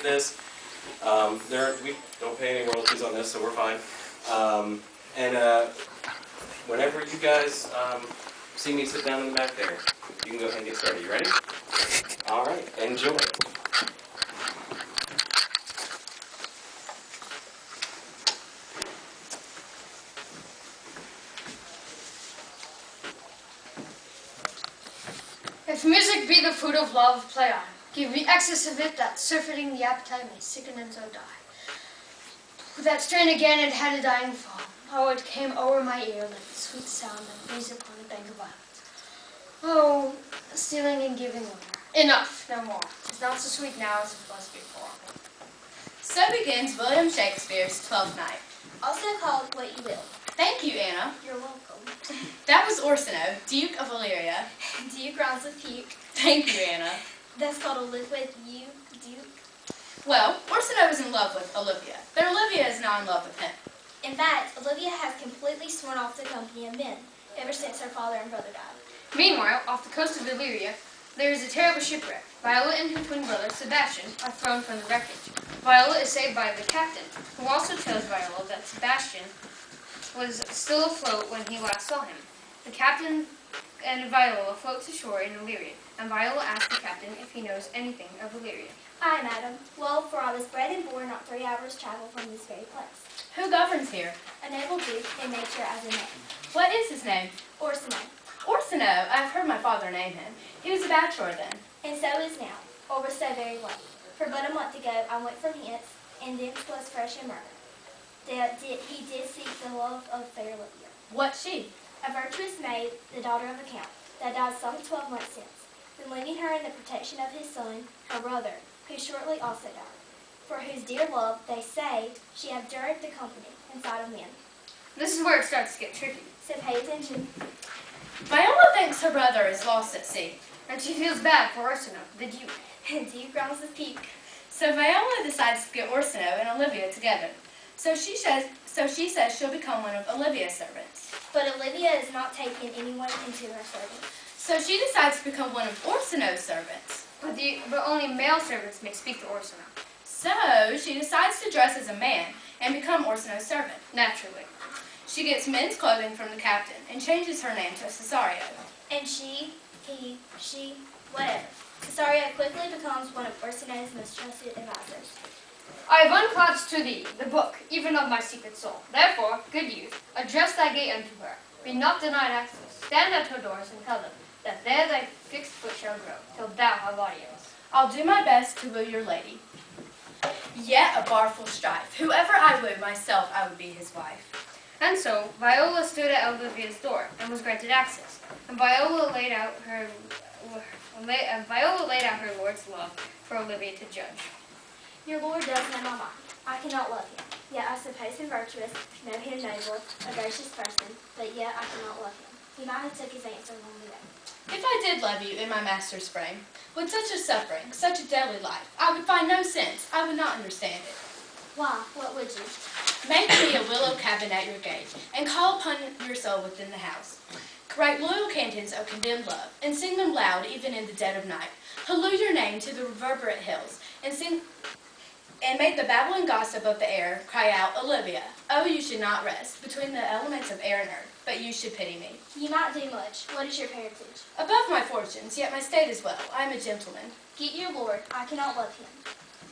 this. We don't pay any royalties on this, so we're fine. Whenever you guys see me sit down in the back there, you can go ahead and get started. You ready? All right. Enjoy. If music be the food of love, play on. Give me excess of it, that surfeiting the appetite may sicken and so die. With that strain again it had a dying fall. Oh, it came o'er my ear like the sweet sound of breeze upon a bank of violets. Oh, stealing and giving over. Enough, no more. It's not so sweet now as it was before. So begins William Shakespeare's Twelfth Night. Also called What You Will. Thank you, Anna. You're welcome. That was Orsino, Duke of Illyria. Duke rhymes with puke. Thank you, Anna. That's called a live with you, Duke. Well, Orsino is in love with Olivia, but Olivia is not in love with him. In fact, Olivia has completely sworn off the company of men ever since her father and brother died. Meanwhile, off the coast of Illyria, there is a terrible shipwreck. Viola and her twin brother, Sebastian, are thrown from the wreckage. Viola is saved by the captain, who also tells Viola that Sebastian was still afloat when he last saw him. The captain and Viola floats ashore in Illyria, and Viola asks the captain if he knows anything of Illyria. Aye, madam. Well, for I was bred and born not 3 hours' travel from this very place. Who governs here? A noble duke in nature as a name. What is his name? Orsino. Orsino. I've heard my father name him. He was a bachelor then. And so is now, or was so very late. For but a month ago I went from hence, and thence was fresh and murder. He did seek the love of fair Olivia. What she? A virtuous maid, the daughter of a count, that died some 12 months since, then leaving her in the protection of his son, her brother, who shortly also died, for whose dear love, they say, she hath endured the company and sight of men. This is where it starts to get tricky. So pay attention. Viola thinks her brother is lost at sea. And she feels bad for Orsino, the Duke. And Duke grounds his peak. So Viola decides to get Orsino and Olivia together. So she says she'll become one of Olivia's servants. But Olivia is not taking anyone into her service. So she decides to become one of Orsino's servants. But only male servants may speak to Orsino. So she decides to dress as a man and become Orsino's servant. Naturally. She gets men's clothing from the captain and changes her name to Cesario. And she, whatever. Cesario quickly becomes one of Orsino's most trusted advisors. I have unclotched to thee the book, even of my secret soul. Therefore, good youth, address thy gate unto her. Be not denied access. Stand at her doors and tell them that there thy fixed foot shall grow, till thou have audience. I'll do my best to woo your lady. Yet a bar full strife. Whoever I woo, myself I would be his wife. And so, Viola stood at Olivia's door, and was granted access. And Viola laid out her lord's love for Olivia to judge. Your lord does know my mind. I cannot love him. Yet I suppose him virtuous, know him noble, a gracious person, but yet I cannot love him. He might have took his answer long ago. If I did love you in my master's frame, with such a suffering, such a deadly life, I would find no sense. I would not understand it. Why? What would you? Make me a willow cabin at your gate, and call upon your soul within the house. Write loyal cantons of condemned love, and sing them loud even in the dead of night. Halloo your name to the reverberate hills, and make the babbling gossip of the air cry out, Olivia, oh, you should not rest between the elements of air and earth, but you should pity me. You might do much. What is your parentage? Above my fortunes, yet my state is well. I am a gentleman. Get your lord. I cannot love him.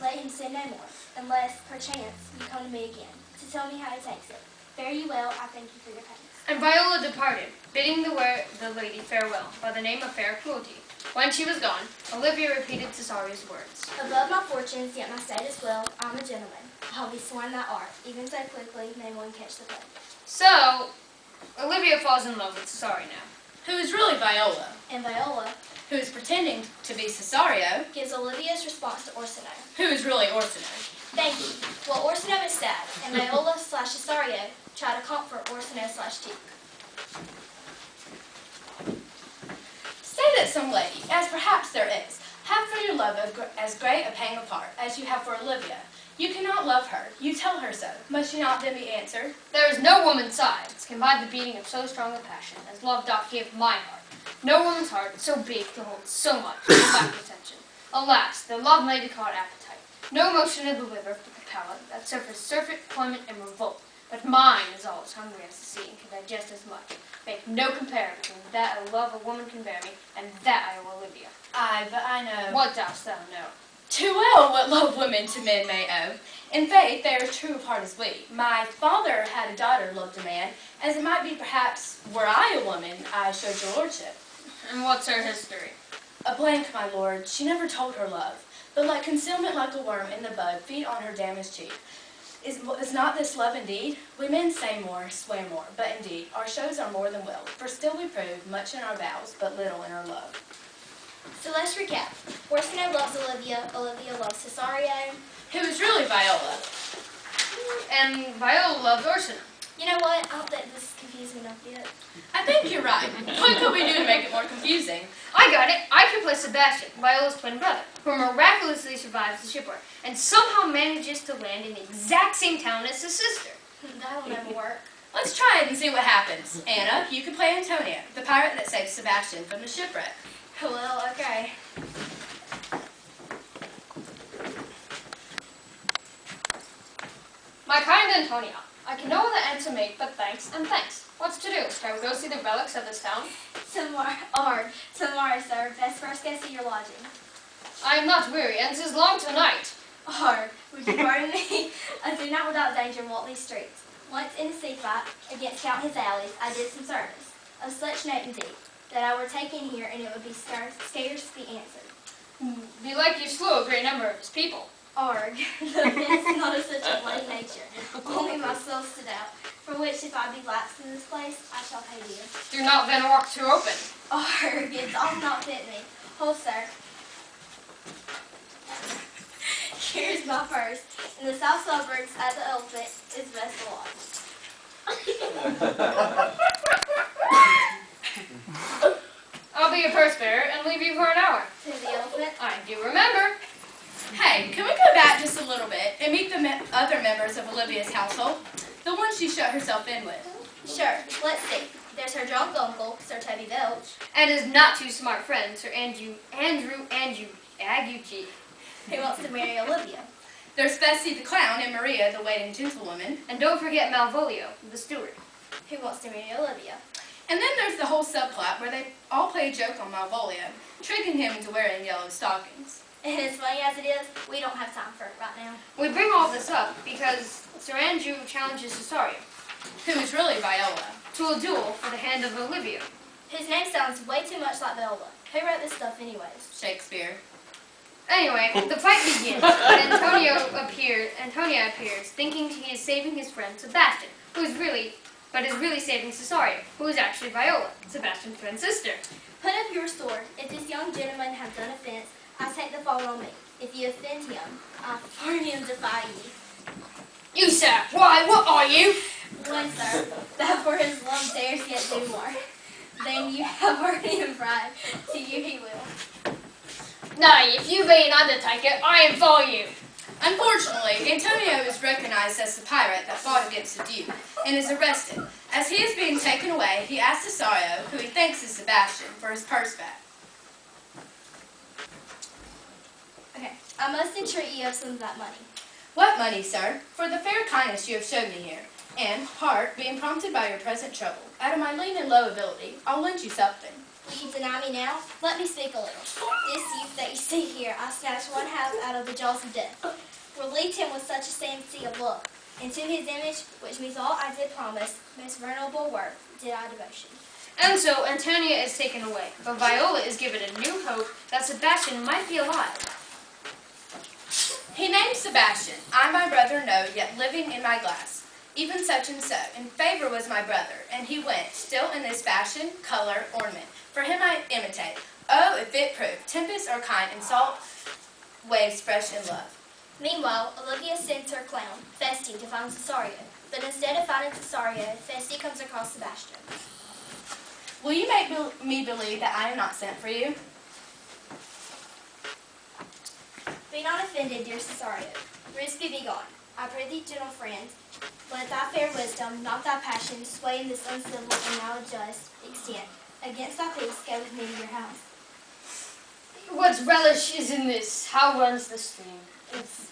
Let him sin no more, unless, perchance, you come to me again, to tell me how he takes it. Fare you well. I thank you for your pains. And Viola departed, bidding the lady farewell, by the name of fair cruelty. When she was gone, Olivia repeated Cesario's words. Above my fortunes, yet my state is well. I'm a gentleman. I'll be sworn that art. Even so quickly may one catch the plague. So, Olivia falls in love with Cesario now. Who is really Viola, And Viola, who is pretending to be Cesario, gives Olivia's response to Orsino. who is really Orsino. Thank you. Well, Orsino is sad, and Viola / Cesario try to comfort Orsino / Duke. Say that some lady, as perhaps there is, have for your love as great a pang of heart as you have for Olivia. You cannot love her. You tell her so. Must she not then be answered? There is no woman's sighs can buy the beating of so strong a passion as love doth give my heart. No woman's heart so big to hold so much and lack attention. Alas, the love may be called appetite. No emotion of the liver but the palate that suffers surfeit, climate, and revolt. But mine is all as hungry as the sea and can digest as much. Make no comparison between that I love a woman can bear me and that I owe Olivia. Aye, but I know. What dost thou know? Too well what love women to men may owe. In faith, they are true of heart as we. My father had a daughter loved a man, as it might be perhaps, were I a woman, I showed your lordship. And what's her history? A blank, my lord, she never told her love, but like concealment like a worm in the bud, feed on her damaged cheek. Is not this love indeed? We men say more, swear more, but indeed, our shows are more than will, for still we prove much in our vows, but little in our love. So let's recap. Orsino loves Olivia, Olivia loves Cesario. Who is really Viola? And Viola loved Orsino. You know what? I don't think this is confusing enough yet. I think you're right. What could we do to make it more confusing? I got it. I can play Sebastian, Viola's twin brother, who miraculously survives the shipwreck and somehow manages to land in the exact same town as his sister. That'll never work. Let's try it and see what happens. Anna, you can play Antonia, the pirate that saved Sebastian from the shipwreck. Well, okay. My kind Antonia, I can know the answer made, but thanks and thanks. What's to do? Shall we go see the relics of this town? Tomorrow, sir. Best first guess at your lodging. I am not weary, and 'tis long tonight. Would you pardon me? I do not without danger walk these streets. Once in a sea fight, against Count his allies, I did some service. Of such note indeed, that I were taken here, and it would be scarce be answered. Belike you slew a great number of his people. Arg, the offense is not of such a bloody nature. Only my soul stood out, for which if I be lapsed in this place, I shall pay dear. Do not then walk too open. Arg, it does not fit me. Hold, sir. Here's my purse. In the south suburbs, at the Elephant, is best lodged. I'll be your purse bearer and leave you for an hour. To the Elephant. I do remember. Hey, can we go back just a little bit and meet the other members of Olivia's household? The ones she shut herself in with. Sure, let's see. There's her drunk uncle, Sir Toby Belch, And his not too smart friend, Sir Andrew Aguchi. who wants to marry Olivia. There's Bessie the clown and Maria, the waiting gentlewoman. And don't forget Malvolio, the steward. Who wants to marry Olivia. And then there's the whole subplot where they all play a joke on Malvolio, tricking him into wearing yellow stockings. And as funny as it is, we don't have time for it right now. We bring all this up because Sir Andrew challenges Cesario Who is really Viola. to a duel for the hand of Olivia. His name sounds way too much like Viola. Who wrote this stuff anyways? Shakespeare. Anyway, the fight begins, and Antonia appears, thinking he is saving his friend Sebastian, is really saving Cesario, who is actually Viola, Sebastian's twin sister. Put up your sword. If this young gentleman have done offense, I take the fall on me. If you offend him, I for him defy ye. You, sir, why, what are you? One, sir, that for his love dares yet do more. Then you have already in pride, to you he will. Nay, if you be an undertaker, I am for you. Unfortunately, Antonio is recognized as the pirate that fought against the Duke and is arrested. As he is being taken away, he asks Cesario, who he thinks is Sebastian, for his purse back. Okay, I must entreat you of some of that money. What money, sir? For the fair kindness you have showed me here. And, heart, being prompted by your present trouble, out of my lean and low ability, I'll lend you something. Will you deny me now? Let me speak a little. This youth that you see here, I snatched one half out of the jaws of death. Relieved him with such a sanity of love, and to his image, which methought I did promise, most venerable worth, did I devotion. And so Antonia is taken away, but Viola is given a new hope that Sebastian might be alive. He named Sebastian, I my brother know, yet living in my glass. Even such and so, in favor was my brother, and he went, still in this fashion, color, ornament. For him I imitate. Oh, if it prove, tempest or kind, and salt waves fresh in love. Meanwhile, Olivia sends her clown, Festi, to find Cesario. But instead of finding Cesario, Festi comes across Sebastian. Will you make me believe that I am not sent for you? Be not offended, dear Cesario. Risky be gone. I pray thee, gentle friend, let thy fair wisdom, not thy passion, sway in this uncivil and now just extent. Against thy peace, go with me to your house. What relish is in this? How runs the stream? It's